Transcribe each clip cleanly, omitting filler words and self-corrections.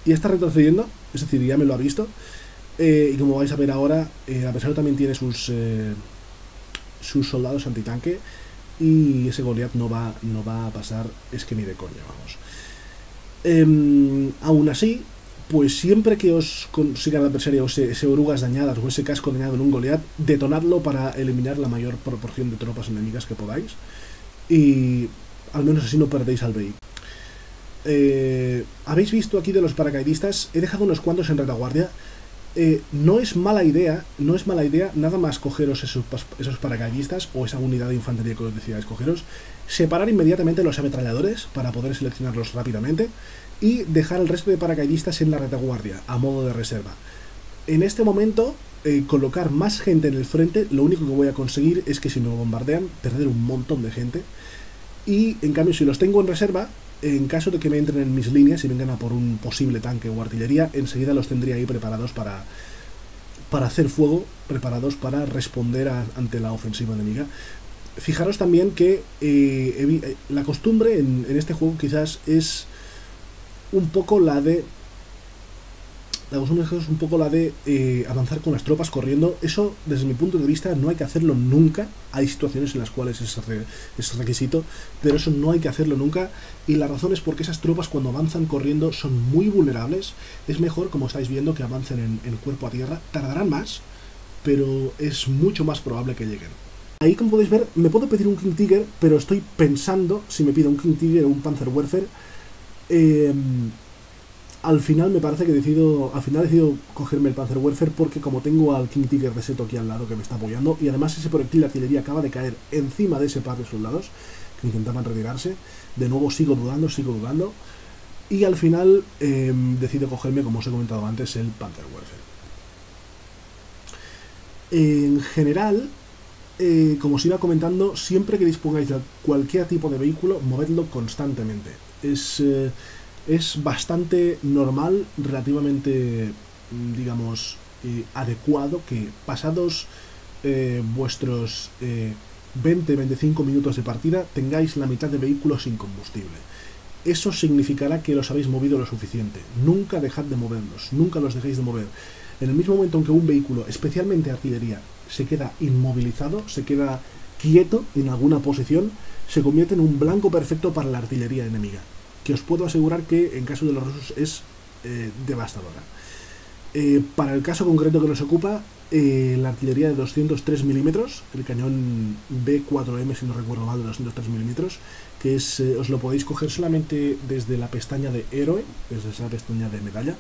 ya está retrocediendo, es decir, ya me lo ha visto. Y como vais a ver ahora, a pesar de que también tiene sus soldados antitanque, y ese Goliath no va a pasar, es que ni de coña, vamos. Aún así, pues siempre que os consiga el adversario ese orugas dañadas o ese casco dañado en un Goliath, detonadlo para eliminar la mayor proporción de tropas enemigas que podáis, y al menos así no perdéis al vehículo. Habéis visto aquí de los paracaidistas, he dejado unos cuantos en retaguardia. No es mala idea nada más cogeros esos paracaidistas o esa unidad de infantería que os decidáis cogeros, separar inmediatamente los ametralladores para poder seleccionarlos rápidamente y dejar el resto de paracaidistas en la retaguardia a modo de reserva. En este momento, colocar más gente en el frente, lo único que voy a conseguir es que si me bombardean, perder un montón de gente, y en cambio si los tengo en reserva, en caso de que me entren en mis líneas y vengan a por un posible tanque o artillería, enseguida los tendría ahí preparados para hacer fuego, preparados para responder ante la ofensiva enemiga. Fijaros también que la costumbre en este juego quizás es un poco la de avanzar con las tropas corriendo. Eso, desde mi punto de vista, no hay que hacerlo nunca. Hay situaciones en las cuales es requisito, pero eso no hay que hacerlo nunca. Y la razón es porque esas tropas, cuando avanzan corriendo, son muy vulnerables. Es mejor, como estáis viendo, que avancen en cuerpo a tierra. Tardarán más, pero es mucho más probable que lleguen. Ahí, como podéis ver, me puedo pedir un King Tiger, pero estoy pensando si me pido un King Tiger o un Panzerwerfer. Al final me parece que decido cogerme el Panzerwerfer, porque como tengo al King Tiger de Seto aquí al lado que me está apoyando, y además ese proyectil de artillería acaba de caer encima de ese par de soldados que intentaban retirarse, de nuevo sigo dudando, y al final decido cogerme, como os he comentado antes, el Panzerwerfer. En general, como os iba comentando, siempre que dispongáis de cualquier tipo de vehículo, movedlo constantemente. Es bastante normal, relativamente, digamos, adecuado que pasados vuestros 20-25 minutos de partida tengáis la mitad de vehículos sin combustible. Eso significará que los habéis movido lo suficiente. Nunca dejad de moverlos, nunca los dejéis de mover. En el mismo momento en que un vehículo, especialmente artillería, se queda inmovilizado, se queda quieto en alguna posición, se convierte en un blanco perfecto para la artillería enemiga, que os puedo asegurar que en caso de los rusos es devastadora. Para el caso concreto que nos ocupa, la artillería de 203 milímetros, el cañón B4M, si no recuerdo mal, de 203 milímetros, que es, os lo podéis coger solamente desde la pestaña de héroe, desde esa pestaña de medalla.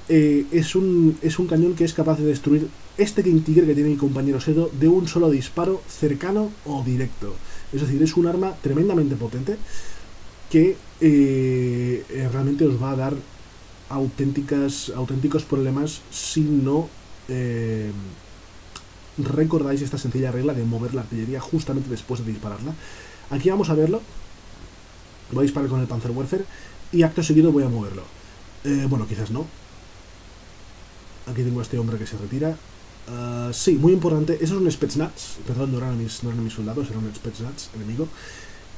Es un cañón que es capaz de destruir este King Tiger que tiene mi compañero Seto de un solo disparo cercano o directo. Es decir, es un arma tremendamente potente que realmente os va a dar auténticos problemas si no recordáis esta sencilla regla de mover la artillería justamente después de dispararla. Aquí vamos a verlo. Voy a disparar con el Panzerwerfer y acto seguido voy a moverlo. Bueno, quizás no. Aquí tengo a este hombre que se retira. Sí, muy importante. Eso es un Spetsnaz. Perdón, no eran mis soldados, era un Spetsnaz enemigo.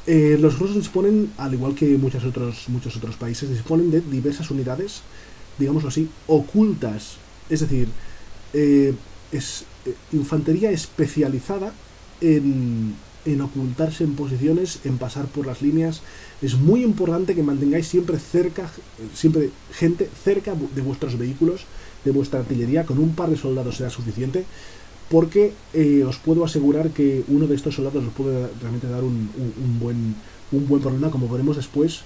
Los rusos disponen, al igual que muchos otros países, disponen de diversas unidades, digámoslo así, ocultas. Es decir, es infantería especializada en ocultarse en posiciones, en pasar por las líneas. Es muy importante que mantengáis siempre gente cerca de vuestros vehículos, de vuestra artillería. Con un par de soldados será suficiente, porque os puedo asegurar que uno de estos soldados os puede realmente dar un buen problema, como veremos después,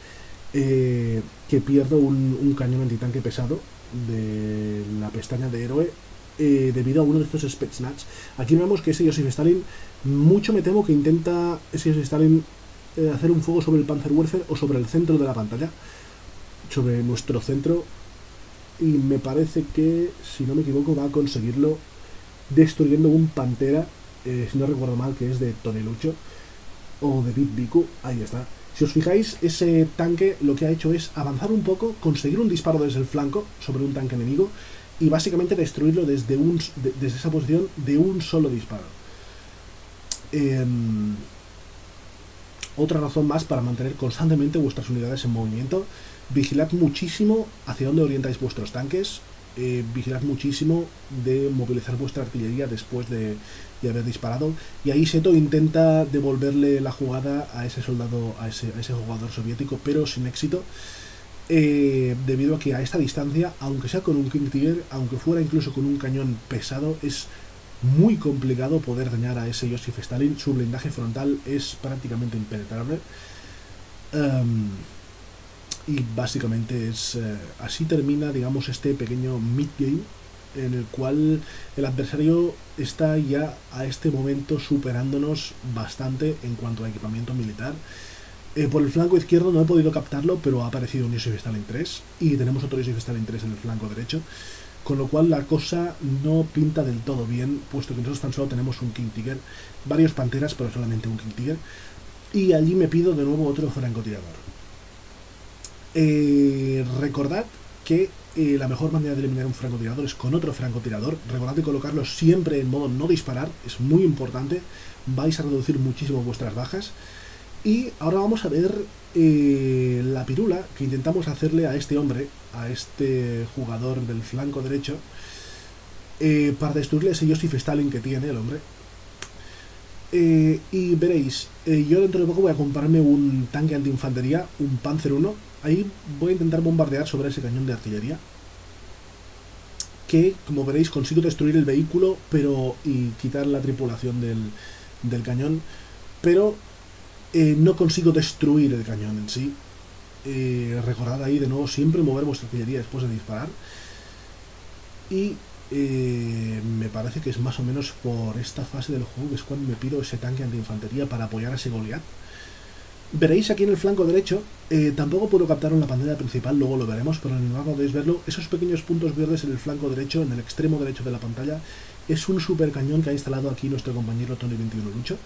que pierdo un cañón antitanque pesado de la pestaña de héroe debido a uno de estos Spetsnaz. Aquí vemos que ese Joseph Stalin, mucho me temo que intenta ese Joseph Stalin hacer un fuego sobre el Panzerwerfer o sobre el centro de la pantalla, sobre nuestro centro, y me parece que, si no me equivoco, va a conseguirlo destruyendo un Pantera, si no recuerdo mal, que es de Tony Lucho o de Bit Biku. Ahí está. Si os fijáis, ese tanque lo que ha hecho es avanzar un poco, conseguir un disparo desde el flanco sobre un tanque enemigo y básicamente destruirlo desde esa posición de un solo disparo. Otra razón más para mantener constantemente vuestras unidades en movimiento. Vigilad muchísimo hacia dónde orientáis vuestros tanques. Vigilad muchísimo de movilizar vuestra artillería después de haber disparado. Y ahí Seto intenta devolverle la jugada a ese soldado, a ese jugador soviético, pero sin éxito. Debido a que a esta distancia, aunque sea con un King Tiger, aunque fuera incluso con un cañón pesado, es muy complicado poder dañar a ese Joseph Stalin. Su blindaje frontal es prácticamente impenetrable. Y básicamente es así termina, digamos, este pequeño mid-game en el cual el adversario está ya a este momento superándonos bastante en cuanto a equipamiento militar. Por el flanco izquierdo no he podido captarlo, pero ha aparecido un Joseph Stalin 3 y tenemos otro Joseph Stalin 3 en el flanco derecho, con lo cual la cosa no pinta del todo bien, puesto que nosotros tan solo tenemos un King Tiger, varios Panteras, pero solamente un King Tiger, y allí me pido de nuevo otro francotirador. Recordad que la mejor manera de eliminar un francotirador es con otro francotirador. Recordad de colocarlo siempre en modo no disparar, es muy importante, vais a reducir muchísimo vuestras bajas. Y ahora vamos a ver la pirula que intentamos hacerle a este hombre, a este jugador del flanco derecho, para destruirle ese Joseph Stalin que tiene el hombre. Y veréis, yo dentro de poco voy a comprarme un tanque antiinfantería, un Panzer 1. Ahí voy a intentar bombardear sobre ese cañón de artillería, que como veréis consigo destruir el vehículo y quitar la tripulación del cañón, pero no consigo destruir el cañón en sí. Recordad ahí de nuevo siempre mover vuestra artillería después de disparar. Y me parece que es más o menos por esta fase del juego que es cuando me pido ese tanque antiinfantería para apoyar a ese Goliath. Veréis aquí en el flanco derecho, tampoco puedo captar en la pantalla principal, luego lo veremos, pero en el mapa podéis verlo, esos pequeños puntos verdes en el flanco derecho, en el extremo derecho de la pantalla, es un super cañón que ha instalado aquí nuestro compañero Tony21 Lucho,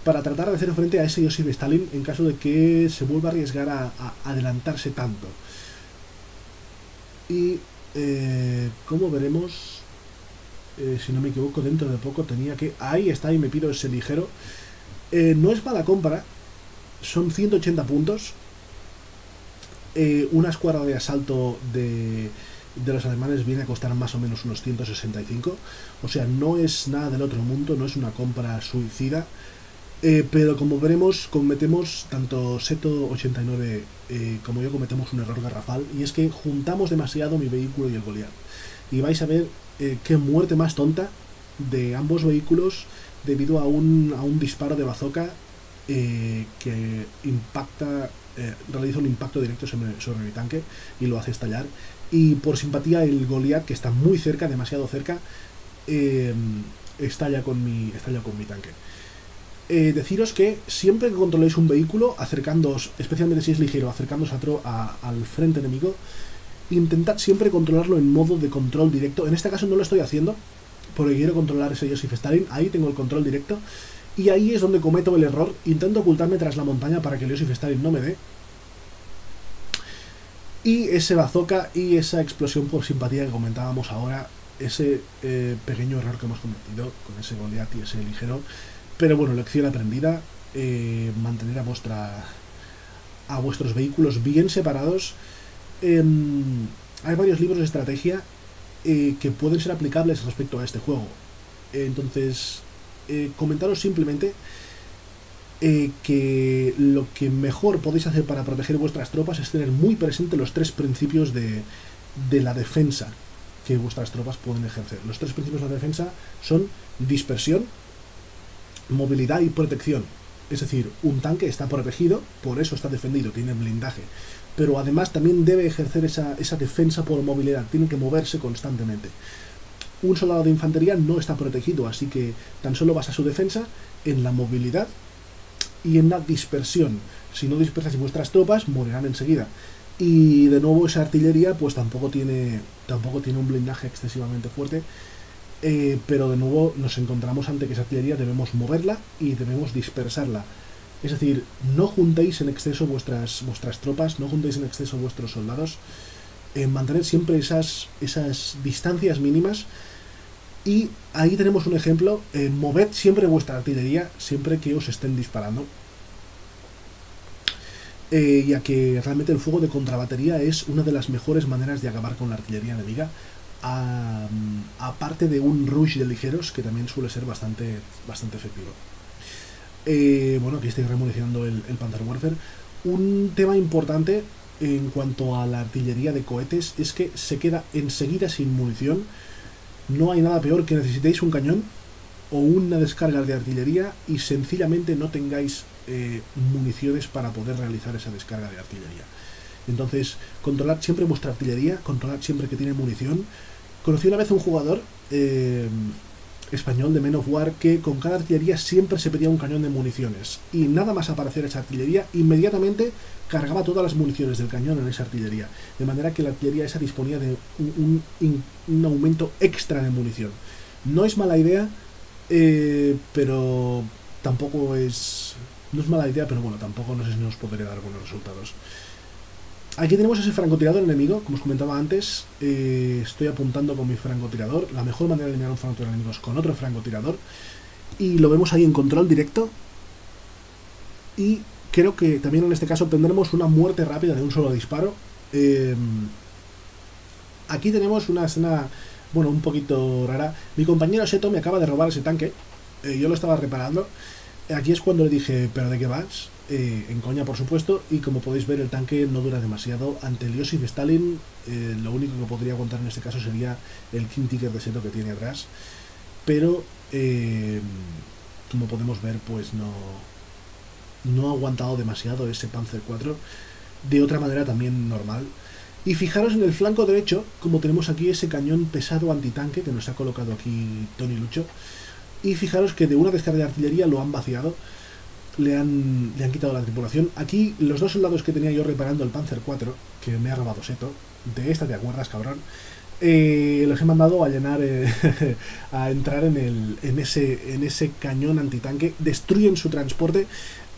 para tratar de hacer frente a ese Joseph Stalin en caso de que se vuelva a arriesgar a adelantarse tanto. Y como veremos, si no me equivoco, dentro de poco tenía que... Ahí está, y me pido ese ligero. No es mala compra. Son 180 puntos. Una escuadra de asalto de los alemanes viene a costar más o menos unos 165. O sea, no es nada del otro mundo, no es una compra suicida. Pero como veremos, cometemos, tanto Seto89 como yo cometemos un error garrafal. Y es que juntamos demasiado mi vehículo y el Goliath. Y vais a ver qué muerte más tonta de ambos vehículos debido a un disparo de bazooka que impacta, realiza un impacto directo sobre mi tanque y lo hace estallar. Y por simpatía el Goliath, que está muy cerca, demasiado cerca, estalla con mi tanque. Deciros que siempre que controléis un vehículo, acercándoos, especialmente si es ligero, acercándoos al frente enemigo, intentad siempre controlarlo en modo de control directo. En este caso no lo estoy haciendo porque quiero controlar ese Joseph Stalin. Ahí tengo el control directo y ahí es donde cometo el error. Intento ocultarme tras la montaña para que el Joseph Stalin no me dé. Y ese bazooka y esa explosión por simpatía que comentábamos ahora, ese pequeño error que hemos cometido con ese Goliath y ese ligero. Pero bueno, lección aprendida. Mantener a vuestros vehículos bien separados. Hay varios libros de estrategia que pueden ser aplicables respecto a este juego. Entonces, comentaros simplemente que lo que mejor podéis hacer para proteger vuestras tropas es tener muy presente los tres principios de la defensa que vuestras tropas pueden ejercer. Los tres principios de la defensa son dispersión, movilidad y protección. Es decir, un tanque está protegido, por eso está defendido, tiene blindaje, pero además también debe ejercer esa defensa por movilidad, tiene que moverse constantemente. Un soldado de infantería no está protegido, así que tan solo basa su defensa en la movilidad y en la dispersión. Si no dispersas vuestras tropas, morirán enseguida. Y de nuevo esa artillería pues tampoco tiene un blindaje excesivamente fuerte. Pero de nuevo nos encontramos ante que esa artillería debemos moverla y debemos dispersarla. Es decir, no juntéis en exceso vuestras tropas, no juntéis en exceso vuestros soldados. Mantener siempre esas distancias mínimas. Y ahí tenemos un ejemplo. Moved siempre vuestra artillería, siempre que os estén disparando. ya que realmente el fuego de contrabatería es una de las mejores maneras de acabar con la artillería enemiga, aparte de un rush de ligeros que también suele ser bastante efectivo. Bueno, aquí estoy remunicionando el Panzerwerfer. Un tema importante en cuanto a la artillería de cohetes es que se queda enseguida sin munición. No hay nada peor que necesitéis un cañón o una descarga de artillería y sencillamente no tengáis municiones para poder realizar esa descarga de artillería. Entonces, controlad siempre vuestra artillería, controlad siempre que tiene munición. Conocí una vez a un jugador español de Men of War que con cada artillería siempre se pedía un cañón de municiones y nada más aparecer esa artillería inmediatamente cargaba todas las municiones del cañón en esa artillería, de manera que la artillería esa disponía de un aumento extra de munición. No es mala idea, pero tampoco es... No es mala idea, pero bueno, tampoco no sé si nos podría dar buenos resultados. Aquí tenemos ese francotirador enemigo, como os comentaba antes. Estoy apuntando con mi francotirador. La mejor manera de eliminar un francotirador enemigo es con otro francotirador. Y lo vemos ahí en control directo. Y creo que también en este caso obtendremos una muerte rápida de un solo disparo. Aquí tenemos una escena, bueno, un poquito rara. Mi compañero Seto me acaba de robar ese tanque. Yo lo estaba reparando. Aquí es cuando le dije, ¿pero de qué vas? En coña, por supuesto, y como podéis ver el tanque no dura demasiado. Ante el Iosif Stalin, lo único que podría aguantar en este caso sería el King Tiger de Seto que tiene atrás, pero como podemos ver, pues no ha aguantado demasiado ese Panzer IV, de otra manera también normal. Y fijaros en el flanco derecho, como tenemos aquí ese cañón pesado antitanque que nos ha colocado aquí Tony Lucho, y fijaros que de una descarga de artillería lo han vaciado. Le han quitado la tripulación. Aquí los dos soldados que tenía yo reparando el Panzer IV, que me ha robado Seto, de esta te acuerdas, cabrón, los he mandado a llenar, a entrar en ese cañón antitanque. Destruyen su transporte.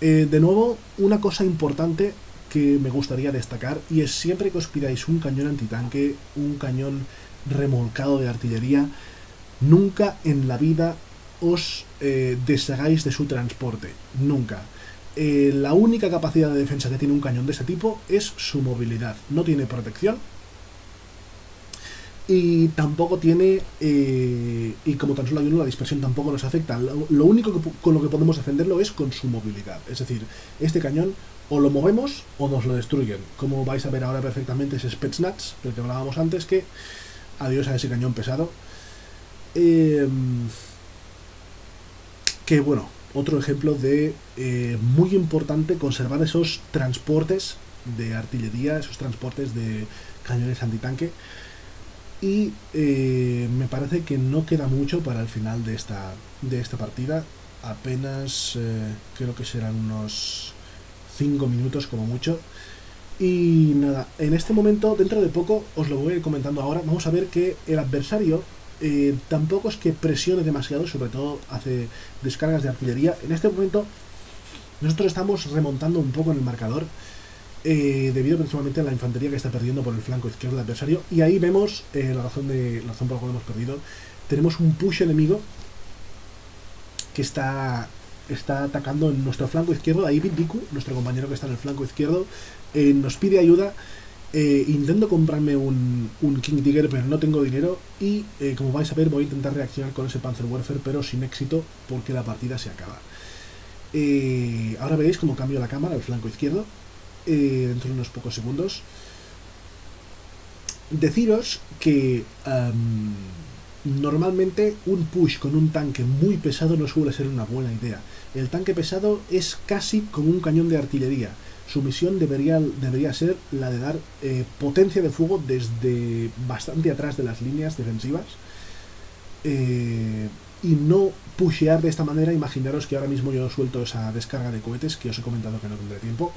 De nuevo, una cosa importante que me gustaría destacar, y es siempre que os pidáis un cañón antitanque, un cañón remolcado de artillería, nunca en la vida os deshagáis de su transporte, nunca. La única capacidad de defensa que tiene un cañón de ese tipo es su movilidad. No tiene protección y tampoco tiene, y como tan solo hay uno, la dispersión tampoco nos afecta. Lo único con lo que podemos defenderlo es con su movilidad. Es decir, este cañón o lo movemos o nos lo destruyen. Como vais a ver ahora perfectamente ese Spetsnaz del que hablábamos antes, que adiós a ese cañón pesado. Que bueno, otro ejemplo de muy importante conservar esos transportes de artillería, esos transportes de cañones antitanque. Y me parece que no queda mucho para el final de esta partida. Apenas creo que serán unos 5 minutos como mucho. Y nada, en este momento, dentro de poco, os lo voy a ir comentando ahora, vamos a ver que el adversario tampoco es que presione demasiado, sobre todo hace descargas de artillería. En este momento nosotros estamos remontando un poco en el marcador, debido principalmente a la infantería que está perdiendo por el flanco izquierdo del adversario, y ahí vemos la razón por la cual hemos perdido. Tenemos un push enemigo que está atacando en nuestro flanco izquierdo. Ahí Biku, nuestro compañero que está en el flanco izquierdo, nos pide ayuda. Intento comprarme un King Tiger, pero no tengo dinero. Y como vais a ver, voy a intentar reaccionar con ese Panzerwerfer, pero sin éxito, porque la partida se acaba. Ahora veréis cómo cambio la cámara al flanco izquierdo dentro de unos pocos segundos. Deciros que normalmente un push con un tanque muy pesado no suele ser una buena idea. El tanque pesado es casi como un cañón de artillería. Su misión debería ser la de dar potencia de fuego desde bastante atrás de las líneas defensivas, y no pushear de esta manera. Imaginaros que ahora mismo yo suelto esa descarga de cohetes que os he comentado que no tendré tiempo,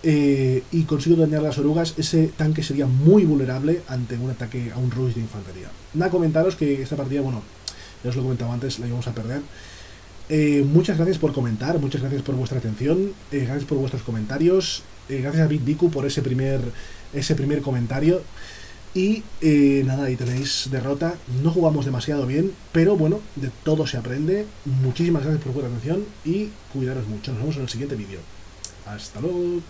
y consigo dañar las orugas. Ese tanque sería muy vulnerable ante un ataque a un rush de infantería. Nada, comentaros que esta partida, bueno, ya os lo he comentado antes, la íbamos a perder. Muchas gracias por comentar, muchas gracias por vuestra atención, gracias por vuestros comentarios, gracias a Big Biku por ese primer comentario. Y nada, ahí tenéis derrota. No jugamos demasiado bien, pero bueno, de todo se aprende. Muchísimas gracias por vuestra atención y cuidaros mucho. Nos vemos en el siguiente vídeo. Hasta luego.